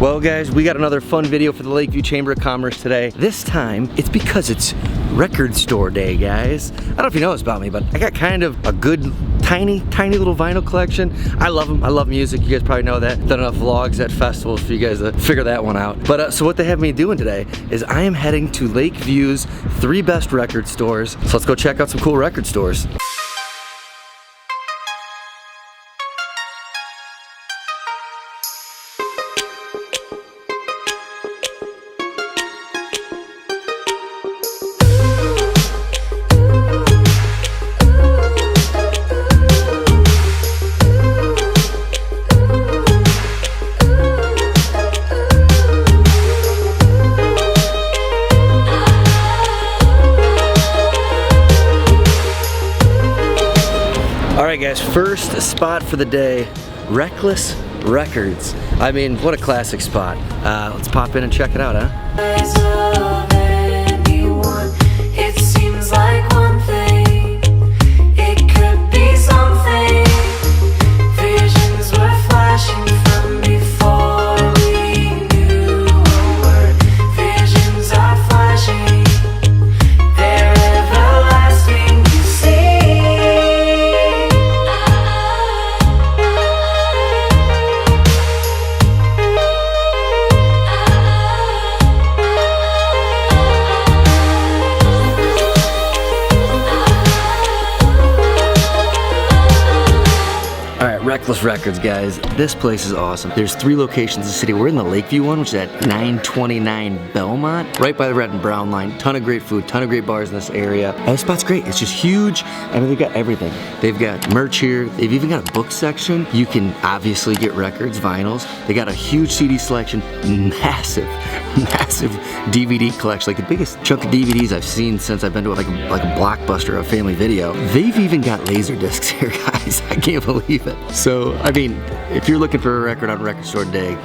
Well guys, we got another fun video for the Lakeview Chamber of Commerce today. This time, it's because it's record store day, guys. I don't know if you know this about me, but I got kind of a good, tiny little vinyl collection. I love them. I love music. You guys probably know that. Done enough vlogs at festivals for you guys to figure that one out. But so what they have me doing today is I am heading to Lakeview's 3 best record stores. So let's go check out some cool record stores. Alright guys, first spot for the day, Reckless Records. I mean, what a classic spot. Let's pop in and check it out, huh? Reckless Records, guys. This place is awesome. There's 3 locations in the city. We're in the Lakeview one, which is at 929 Belmont, right by the red and brown line. Ton of great food, ton of great bars in this area. And the spot's great. It's just huge. I mean, they've got everything. They've got merch here. They've even got a book section. You can obviously get records, vinyls. They got a huge CD selection, massive DVD collection, like the biggest chunk of DVDs I've seen since I've been to like a Blockbuster or a Family Video. They've even got laser discs here, guys. I can't believe it. So, I mean, if you're looking for a record on Record Store Day,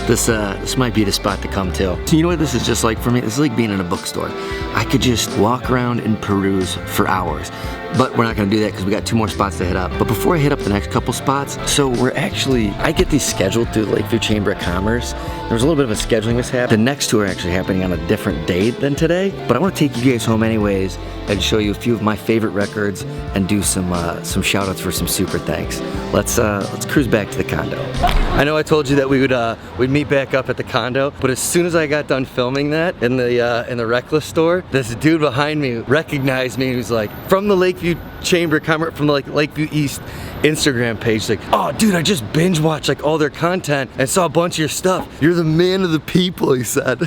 this might be the spot to come to. So you know what this is just like for me? This is like being in a bookstore. I could just walk around and peruse for hours. But we're not gonna do that because we got 2 more spots to hit up. But before I hit up the next couple spots, so I get these scheduled through the Lakeview Chamber of Commerce. There was a little bit of a scheduling mishap. The next 2 are actually happening on a different date than today. But I wanna take you guys home anyways and show you a few of my favorite records and do some shout outs for some super thanks. Let's cruise back to the condo. I know I told you that we'd meet back up at the condo, but as soon as I got done filming that in the Reckless store, this dude behind me recognized me and he was like, from the Lakeview Chamber of Commerce, from the Lakeview East Instagram page, like, oh dude, I just binge watched like all their content and saw a bunch of your stuff. You're the man of the people, he said.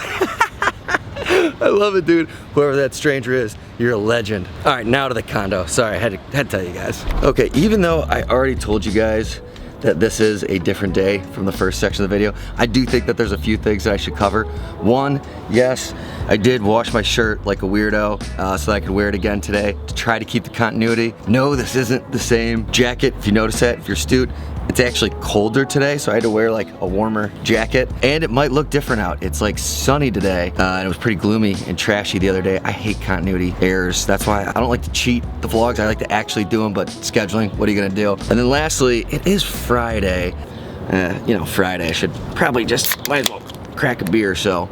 I love it, dude. Whoever that stranger is, you're a legend. All right, now to the condo. Sorry, I had to tell you guys. Okay, even though I already told you guys that this is a different day from the first section of the video, I do think that there's a few things that I should cover. One, yes, I did wash my shirt like a weirdo so that I could wear it again today to try to keep the continuity. No, this isn't the same jacket. If you notice that, if you're astute, it's actually colder today, so I had to wear like a warmer jacket. And it might look different out. It's like sunny today, and it was pretty gloomy and trashy the other day. I hate continuity errors. That's why I don't like to cheat the vlogs. I like to actually do them, but scheduling, what are you gonna do? And then lastly, it is Friday. You know, Friday, I should probably might as well crack a beer, so.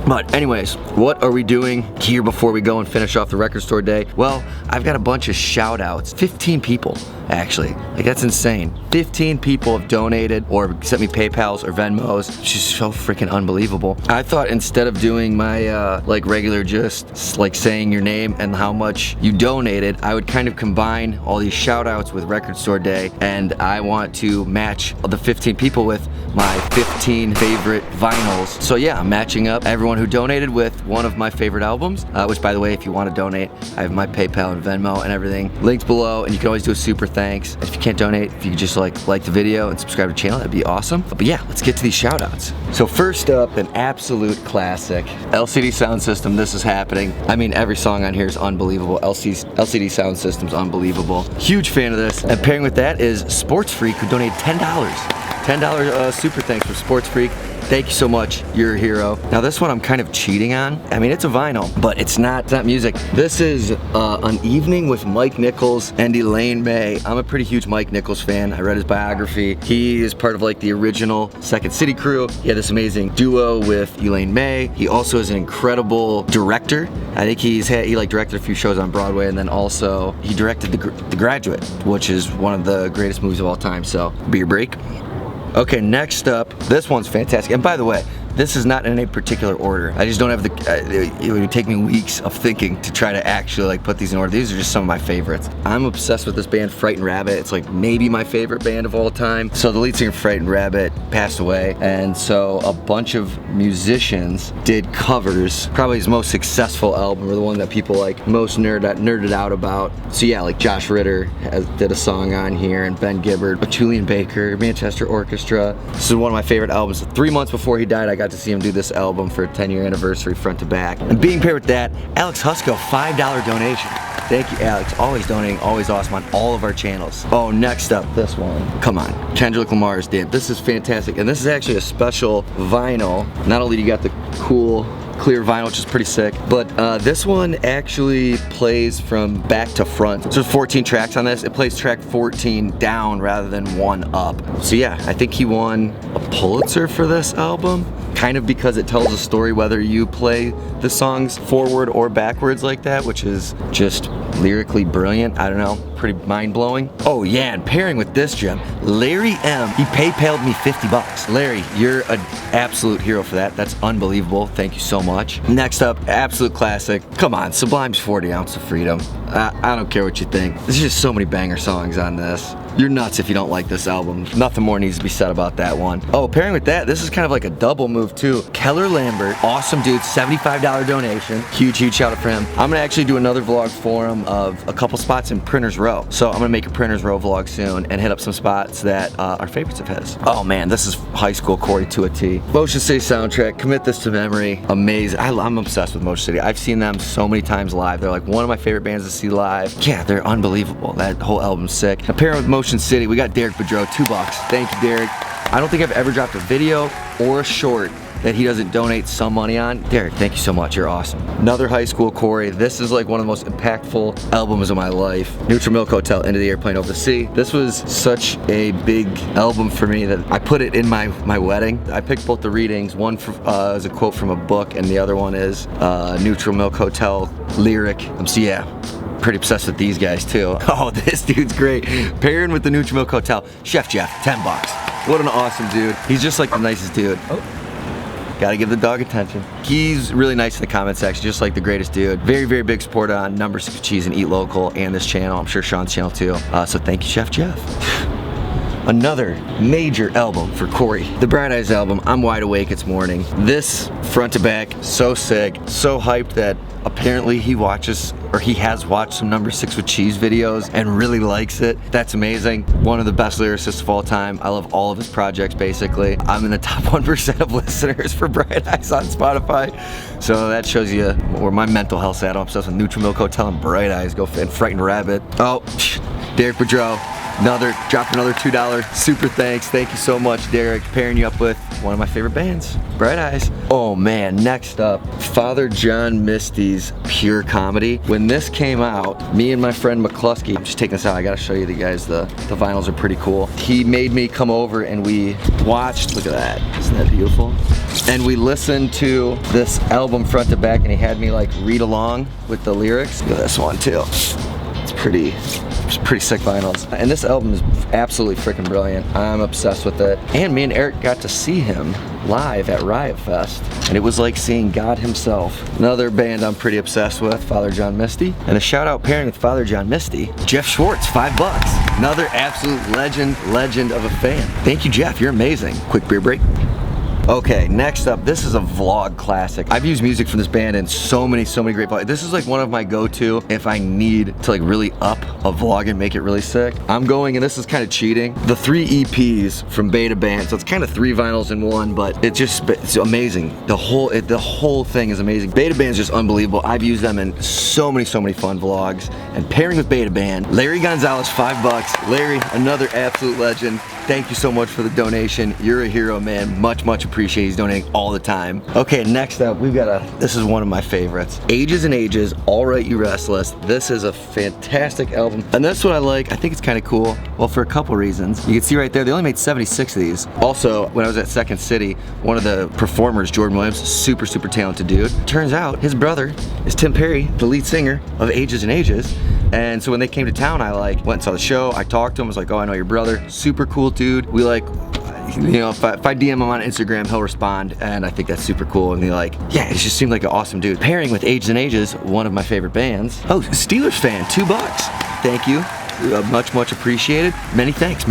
But anyways, what are we doing here before we go and finish off the record store day? Well, I've got a bunch of shout outs. 15 people, actually. Like, that's insane. 15 people have donated or sent me PayPals or Venmos. It's just so freaking unbelievable. I thought instead of doing my like regular just like saying your name and how much you donated, I would kind of combine all these shout outs with record store day, and I want to match the 15 people with my 15 favorite vinyls. So yeah, I'm matching up everyone who donated with one of my favorite albums, which by the way, if you want to donate, I have my PayPal and Venmo and everything linked below, and you can always do a super thanks. If you can't donate, if you could just like the video and subscribe to the channel, that'd be awesome. But yeah, let's get to these shout outs. So first up, an absolute classic, LCD Sound System, This Is Happening. I mean, every song on here is unbelievable. LCD Sound System's unbelievable. Huge fan of this. And pairing with that is Sports Freak, who donated $10. $10 super thanks from Sports Freak. Thank you so much, you're a hero. Now this one I'm kind of cheating on. I mean, it's a vinyl, but it's not music. This is An Evening with Mike Nichols and Elaine May. I'm a pretty huge Mike Nichols fan. I read his biography. He is part of like the original Second City crew. He had this amazing duo with Elaine May. He also is an incredible director. I think he like directed a few shows on Broadway, and then also he directed The Graduate, which is one of the greatest movies of all time. So, beer break. Okay, next up, this one's fantastic. And by the way, this is not in any particular order. I just don't have it would take me weeks of thinking to try to actually like put these in order. These are just some of my favorites. I'm obsessed with this band, Frightened Rabbit. It's like maybe my favorite band of all time. So the lead singer of Frightened Rabbit passed away, and so a bunch of musicians did covers. Probably his most successful album, or the one that people like most nerded out about. So yeah, like Josh Ritter did a song on here, and Ben Gibbard, Julian Baker, Manchester Orchestra. This is one of my favorite albums. 3 months before he died, I got to see him do this album for a 10-year anniversary front to back. And being paired with that, Alex Husko, $5 donation. Thank you, Alex. Always donating, always awesome on all of our channels. Oh, next up, this one. Come on, Kendrick Lamar's Damn. This is fantastic, and this is actually a special vinyl. Not only do you got the cool clear vinyl, which is pretty sick, but this one actually plays from back to front. So there's 14 tracks on this. It plays track 14 down rather than 1 up. So yeah, I think he won a Pulitzer for this album, kind of because it tells a story whether you play the songs forward or backwards like that, which is just lyrically brilliant. I don't know, pretty mind-blowing. Oh yeah, and pairing with this gem, Larry M. He PayPal'd me 50 bucks. Larry, you're an absolute hero for that. That's unbelievable. Thank you so much. Next up, absolute classic. Come on, Sublime's 40 Ounce of Freedom. I don't care what you think. There's just so many banger songs on this. You're nuts if you don't like this album. Nothing more needs to be said about that one. Oh, pairing with that, this is kind of like a double move too. Keller Lambert, awesome dude, $75 donation. Huge shout out for him. I'm gonna actually do another vlog for him of a couple spots in Printers Row. So I'm gonna make a Printers Row vlog soon and hit up some spots that are favorites of his. Oh man, this is high school Corey to a T. Motion City soundtrack, commit this to memory. Amazing. I'm obsessed with Motion City. I've seen them so many times live. They're like one of my favorite bands to see live. Yeah, they're unbelievable. That whole album's sick. A pairing with Motion City, we got Derek Boudreau, $2. Thank you, Derek. I don't think I've ever dropped a video or a short that he doesn't donate some money on. Derek, thank you so much, you're awesome. Another high school Corey. This is like one of the most impactful albums of my life. Neutral Milk Hotel, Into the Airplane Over the Sea. This was such a big album for me that I put it in my wedding. I picked both the readings. One is a quote from a book, and the other one is Neutral Milk Hotel lyric. So yeah, pretty obsessed with these guys too. Oh, this dude's great. Pairing with the Neutral Milk Hotel, Chef Jeff, $10. What an awesome dude. He's just like the nicest dude. Oh. Gotta give the dog attention. He's really nice in the comment section, just like the greatest dude. Very big supporter on Number 6 Cheese and Eat Local and this channel. I'm sure Sean's channel too. So thank you, Chef Jeff. Another major album for Corey. The Bright Eyes album, I'm wide awake, it's morning. This front to back, so sick, so hyped that apparently he has watched some Number 6 with Cheese videos and really likes it. That's amazing. One of the best lyricists of all time. I love all of his projects basically. I'm in the top 1% of listeners for Bright Eyes on Spotify. So that shows you where my mental health's at. I'm obsessed with Neutral Milk Hotel and Bright Eyes. Go and Frightened Rabbit. Oh, Derek Boudreau. Dropped another $2 super thanks. Thank you so much, Derek. Pairing you up with one of my favorite bands, Bright Eyes. Oh man, next up, Father John Misty's Pure Comedy. When this came out, me and my friend McCluskey, I'm just taking this out, I gotta show you guys, the vinyls are pretty cool. He made me come over and we watched, look at that, isn't that beautiful? And we listened to this album front to back and he had me like read along with the lyrics. Look at this one too. It's pretty sick vinyls. And this album is absolutely freaking brilliant. I'm obsessed with it. And me and Eric got to see him live at Riot Fest. And it was like seeing God himself. Another band I'm pretty obsessed with, Father John Misty. And a shout out pairing with Father John Misty, Jeff Schwartz, $5. Another absolute legend of a fan. Thank you, Jeff, you're amazing. Quick beer break. Okay, next up, this is a vlog classic. I've used music from this band in so many great vlogs. This is like one of my go-to if I need to like really up a vlog and make it really sick. I'm going, and this is kind of cheating, the 3 EPs from Beta Band. So it's kind of 3 vinyls in one, but it's amazing. The whole thing is amazing. Beta Band's just unbelievable. I've used them in so many fun vlogs. And pairing with Beta Band, Larry Gonzalez, $5. Larry, another absolute legend. Thank you so much for the donation. You're a hero, man. Much appreciated. He's donating all the time. Okay, next up, we've got this is one of my favorites. Ages and Ages, All Right You Restless. This is a fantastic album. And this one I like. I think it's kind of cool. Well, for a couple reasons. You can see right there, they only made 76 of these. Also, when I was at Second City, one of the performers, Jordan Williams, super talented dude. Turns out his brother is Tim Perry, the lead singer of Ages and Ages. And so when they came to town, I like went and saw the show. I talked to him. I was like, oh, I know your brother. Super cool dude. We like, you know, if I DM him on Instagram, he'll respond, and I think that's super cool. And he like, yeah, he just seemed like an awesome dude. Pairing with Ages and Ages, one of my favorite bands. Oh, Steelers fan, $2. Thank you. Much appreciated. Many thanks.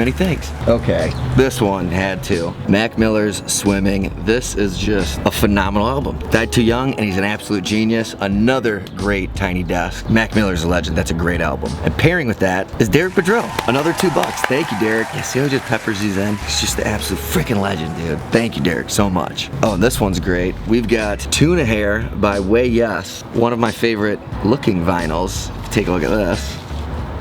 Okay, this one had to. Mac Miller's Swimming. This is just a phenomenal album. Died too young, and he's an absolute genius. Another great Tiny Desk. Mac Miller's a legend. That's a great album. And pairing with that is Derek Bedrell. Another $2. Thank you, Derek. Yeah, see how he just peppers these in? He's just the absolute freaking legend, dude. Thank you, Derek, so much. Oh, and this one's great. We've got Tuna Hair by Way Yes. One of my favorite looking vinyls. Take a look at this.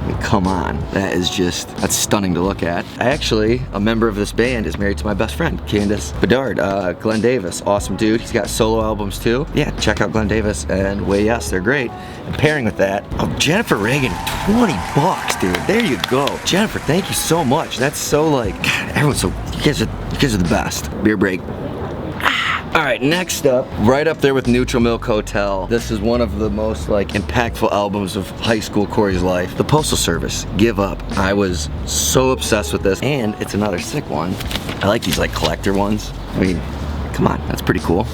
I mean, come on, that's stunning to look at. Actually, a member of this band is married to my best friend, Candace Bedard. Glenn Davis, awesome dude. He's got solo albums too. Yeah, check out Glenn Davis and Way Yes, they're great. And pairing with that, oh, Jennifer Reagan, $20, dude. There you go. Jennifer, thank you so much. That's so like, God, everyone's so, you guys are the best. Beer break. All right, next up, right up there with Neutral Milk Hotel. This is one of the most like impactful albums of high school Corey's life. The Postal Service, Give Up. I was so obsessed with this, and it's another sick one. I like these like collector ones. I mean, come on, that's pretty cool.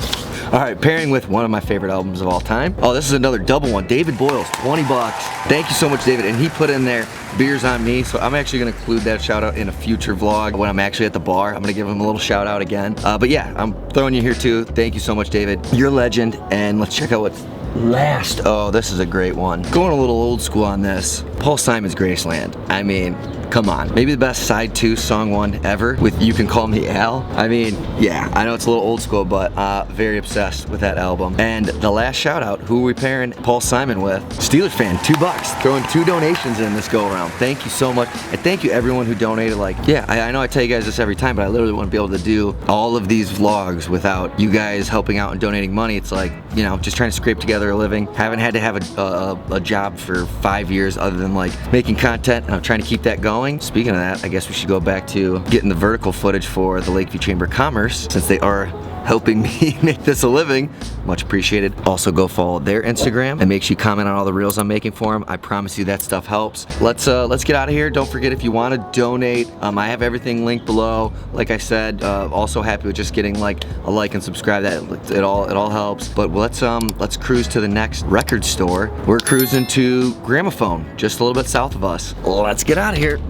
All right, pairing with one of my favorite albums of all time. Oh, this is another double one. David Boyles, $20. Thank you so much, David. And he put in there Beers on Me, so I'm actually gonna include that shout out in a future vlog when I'm actually at the bar. I'm gonna give him a little shout out again. But yeah, I'm throwing you here too. Thank you so much, David. You're a legend, and let's check out what's last. Oh, this is a great one. Going a little old school on this. Paul Simon's Graceland. I mean, come on. Maybe the best side 2 song 1 ever with You Can Call Me Al. I mean, yeah, I know it's a little old school, but very obsessed with that album. And the last shout out, who are we pairing Paul Simon with? Steelers fan, $2. Throwing 2 donations in this go around. Thank you so much. And thank you everyone who donated. Like, yeah, I know I tell you guys this every time, but I literally wouldn't be able to do all of these vlogs without you guys helping out and donating money. It's like, you know, just trying to scrape together a living. Haven't had to have a job for 5 years other than like making content, and I'm trying to keep that going. Speaking of that, I guess we should go back to getting the vertical footage for the Lakeview Chamber of Commerce, since they are helping me make this a living. Much appreciated. Also go follow their Instagram and make sure you comment on all the reels I'm making for them. I promise you that stuff helps. Let's get out of here. Don't forget, if you want to donate, I have everything linked below. Like I said, also happy with just getting like a like and subscribe. That it all helps. But let's cruise to the next record store. We're cruising to Gramophone, just a little bit south of us. Let's get out of here.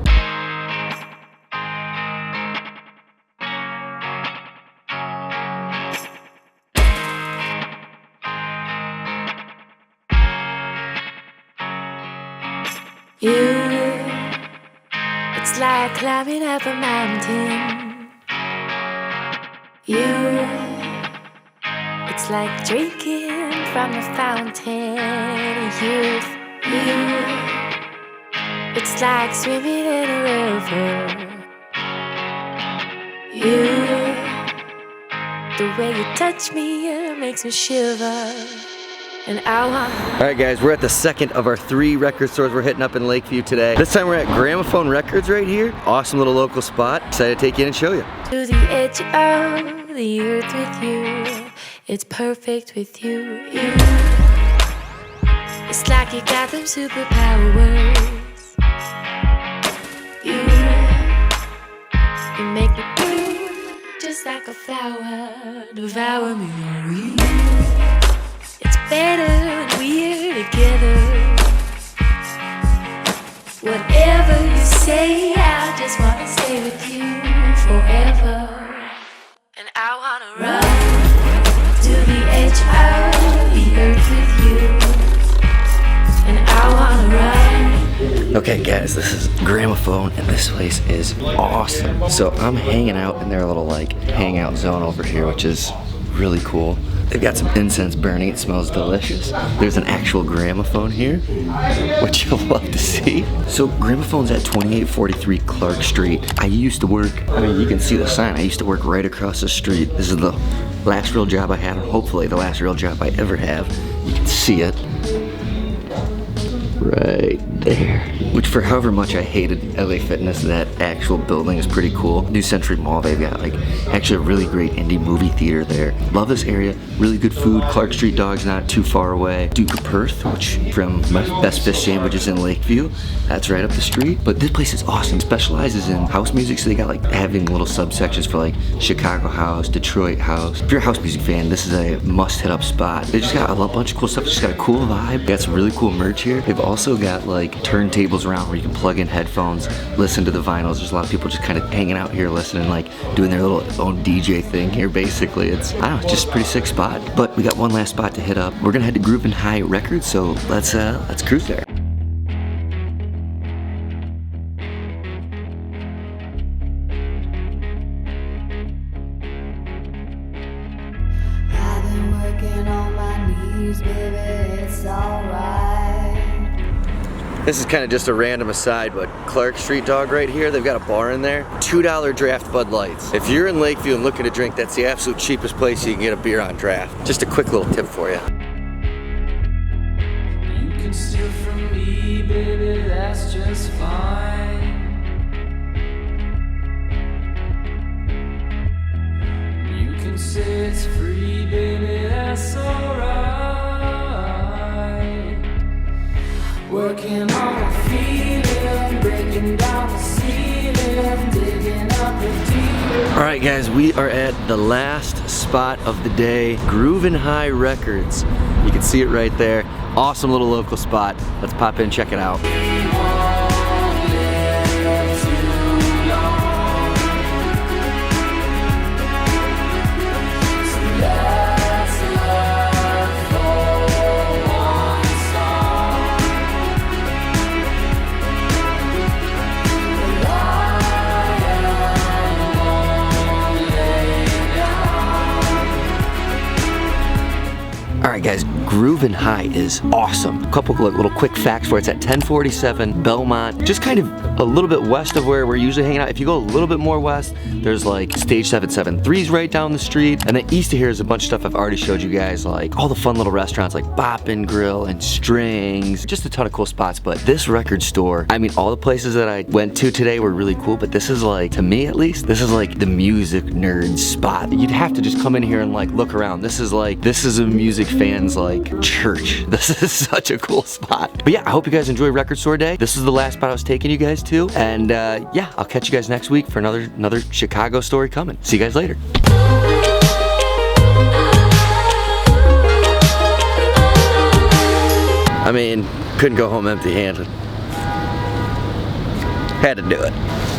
It's like climbing up a mountain. It's like drinking from a fountain. It's like swimming in a river. The way you touch me, it makes me shiver. Alright guys, we're at the second of our 3 record stores we're hitting up in Lakeview today. This time we're at Gramophone Records right here. Awesome little local spot. Excited to take you in and show you. To the edge of the earth with you. It's perfect with you. It's like you got them superpowers. You make me bloom just like a flower. Devour me. It's better when we're together. Whatever you say, I just wanna stay with you forever. And I wanna run to the edge of the earth with you. And I wanna run. Okay guys, this is Gramophone and this place is awesome. So I'm hanging out in their little like hangout zone over here, which is really cool. They've got some incense burning, it smells delicious. There's an actual gramophone here, which you'll love to see. So Gramophone's at 2843 Clark Street. I used to work, I mean you can see the sign, I used to work right across the street. This is the last real job I had, and hopefully the last real job I ever have. You can see it right there. Which for however much I hated LA Fitness, that actual building is pretty cool. New Century Mall, they've got like actually a really great indie movie theater there. Love this area, really good food. Clark Street Dog's not too far away. Duke of Perth, which from my best fish sandwiches in Lakeview, that's right up the street. But this place is awesome. It specializes in house music, so they got like having little subsections for like Chicago house, Detroit house. If you're a house music fan, this is a must hit up spot. They just got a bunch of cool stuff, just got a cool vibe. They got some really cool merch here. They've also got like turntables around where you can plug in headphones, listen to the vinyls. There's a lot of people just kind of hanging out here listening, like doing their little own DJ thing here basically. It's, I don't know, just a pretty sick spot. But we got one last spot to hit up. We're gonna head to Groovin' High Records, so let's cruise there. I've been working on my knees, baby, it's alright. This is kind of just a random aside, but Clark Street Dog right here, they've got a bar in there. $2 draft Bud Lights. If you're in Lakeview and looking to drink, that's the absolute cheapest place you can get a beer on draft. Just a quick little tip for you. You can steal from me, baby, that's just fine. You can say it's free, baby, that's alright. Working on a feeling, breaking down the ceiling, digging up the deep. All right guys, we are at the last spot of the day, Groovin' High Records. You can see it right there. Awesome little local spot. Let's pop in and check it out. Alright guys, Groovin' High is awesome. A couple little quick facts for it. It's at 1047 Belmont, just kind of a little bit west of where we're usually hanging out. If you go a little bit more west, there's like Stage 773's right down the street. And then east of here is a bunch of stuff I've already showed you guys, like all the fun little restaurants like Boppin' Grill and Strings. Just a ton of cool spots. But this record store, I mean, all the places that I went to today were really cool, but this is like, to me at least, this is like the music nerd spot. You'd have to just come in here and like look around. This is a music fan's like church. This is such a cool spot. But yeah, I hope you guys enjoy Record Store Day. This is the last spot I was taking you guys to. And yeah, I'll catch you guys next week for another Chicago story coming. See you guys later. I mean, couldn't go home empty-handed. Had to do it.